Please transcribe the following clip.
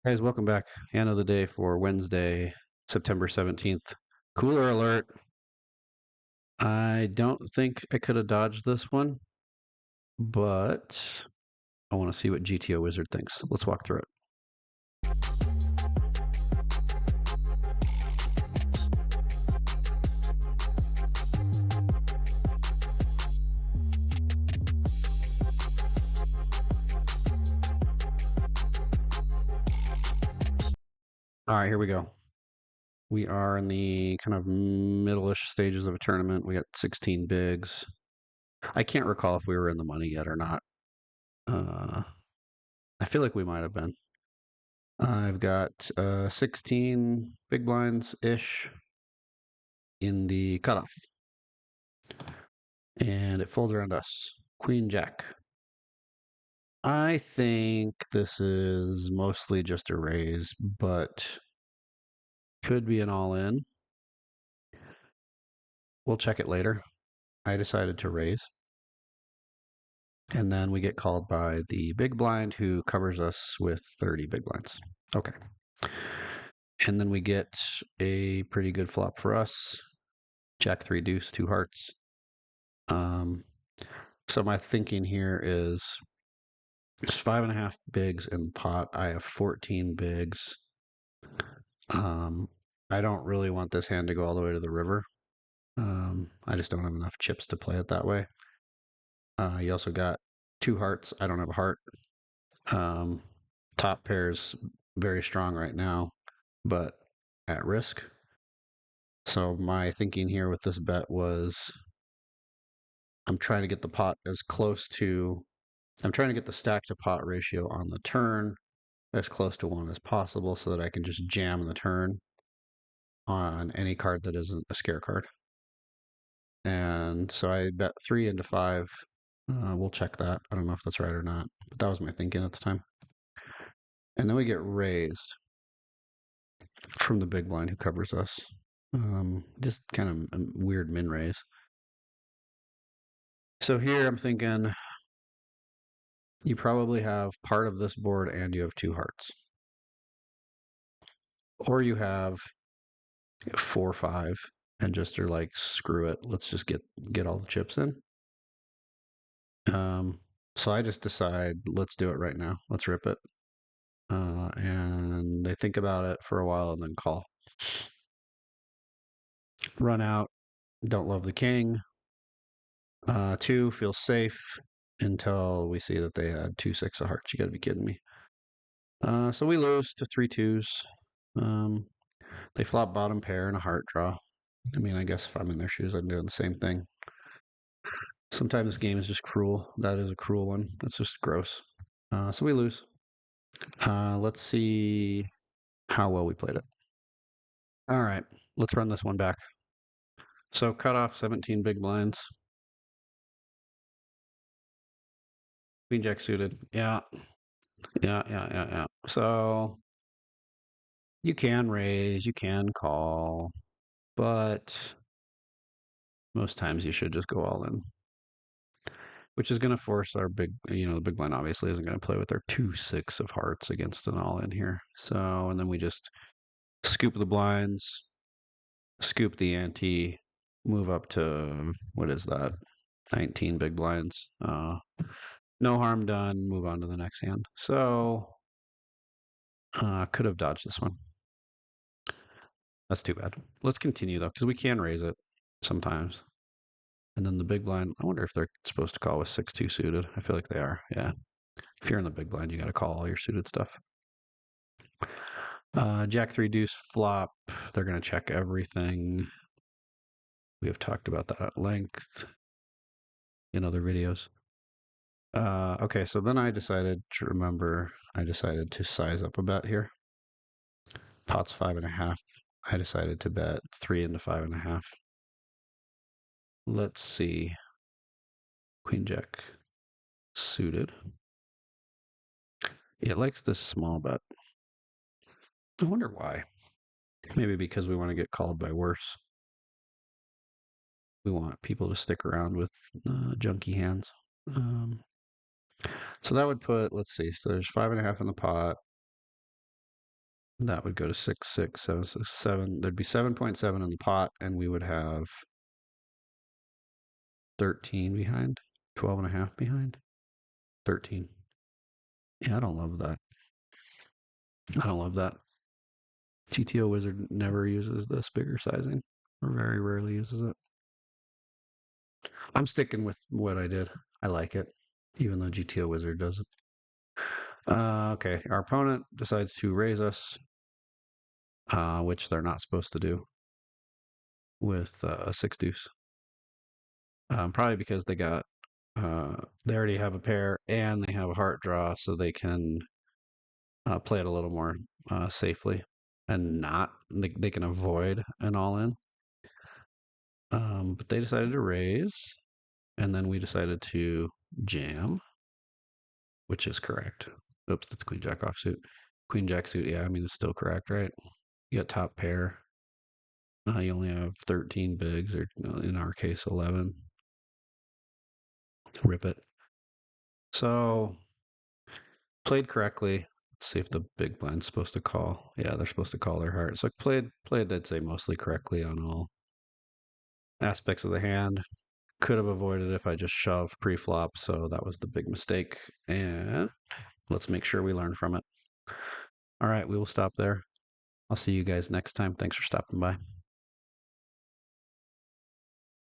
Guys, welcome back. Hand of the day for Wednesday, September 17th. Cooler alert. I don't think I could have dodged this one, but I want to see what GTO Wizard thinks. Let's walk through it. All right, here we go. We are in the kind of middle-ish stages of a tournament. We got 16 bigs. I can't recall if we were in the money yet or not. I feel like we might have been. I've got 16 big blinds-ish in the cutoff. And it folds around us. Queen Jack. I think this is mostly just a raise, but could be an all-in. We'll check it later. I decided to raise. And then we get called by the big blind who covers us with 30 big blinds. Okay. And then we get a pretty good flop for us. Jack 3 deuce, 2 hearts. So my thinking here is there's 5.5 bigs in the pot. I have 14 bigs. I don't really want this hand to go all the way to the river. I just don't have enough chips to play it that way. You also got 2 hearts. I don't have a heart. Top pair's very strong right now, but at risk. So my thinking here with this bet was I'm trying to get the pot as close to, I'm trying to get the stack to pot ratio on the turn as close to 1 as possible so that I can just jam the turn on any card that isn't a scare card. And so I bet 3 into 5. We'll check that. I don't know if that's right or not, but that was my thinking at the time. And then we get raised from the big blind who covers us. Just kind of a weird min raise. So here I'm thinking you probably have part of this board and you have 2 hearts. Or you have 4-5 and just are like, screw it, let's just get all the chips in. So I just decide, let's do it right now. Let's rip it. And I think about it for a while and then call. Run out. Don't love the king. 2 feels safe until we see that they had 2-6 of hearts. You got to be kidding me. So we lose to 3 twos. They flop bottom pair and a heart draw. I mean, I guess if I'm in their shoes, I'm doing the same thing. Sometimes this game is just cruel. That is a cruel one. That's just gross. So we lose. Let's see how well we played it. All right, let's run this one back. So cutoff 17 big blinds. Queen Jack suited. Yeah. So you can raise, you can call, but most times you should just go all in. Which is going to force our big, the big blind obviously isn't going to play with their 2-6 of hearts against an all in here. So, and then we just scoop the blinds, scoop the ante, move up to, what is that? 19 big blinds. No harm done, move on to the next hand. So, could have dodged this one. That's too bad. Let's continue though, because we can raise it sometimes. And then the big blind, I wonder if they're supposed to call with 6-2 suited. I feel like they are. Yeah. If you're in the big blind, you got to call all your suited stuff. Jack 3 deuce flop. They're going to check everything. We have talked about that at length in other videos. Okay, so then I decided to size up a bet here. Pot's 5.5. I decided to bet 3 into 5.5. Let's see. Queen Jack suited. It likes this small bet. I wonder why. Maybe because we want to get called by worse. We want people to stick around with junky hands. So that would put, let's see, so there's 5.5 in the pot. That would go to 6, 6, 7, 6, 7. There'd be 7.7 in the pot, and we would have 13 behind, 12 and a half behind, 13. Yeah, I don't love that. I don't love that. GTO Wizard never uses this bigger sizing, or very rarely uses it. I'm sticking with what I did. I like it, even though GTO Wizard doesn't. Okay, our opponent decides to raise us, which they're not supposed to do with a six deuce. Probably because they already have a pair and they have a heart draw, so they can play it a little more safely and not they can avoid an all in. But they decided to raise, and then we decided to jam, which is correct. Oops, that's queen jack offsuit. Queen jack suit, yeah, I mean it's still correct, right? You got top pair. You only have 13 bigs, or in our case 11. Rip it. So played correctly. Let's see if the big blind's supposed to call. Yeah, they're supposed to call their heart. So I played I'd say mostly correctly on all aspects of the hand. Could have avoided if I just shoved pre-flop, so that was the big mistake. And let's make sure we learn from it. All right, we will stop there. I'll see you guys next time. Thanks for stopping by.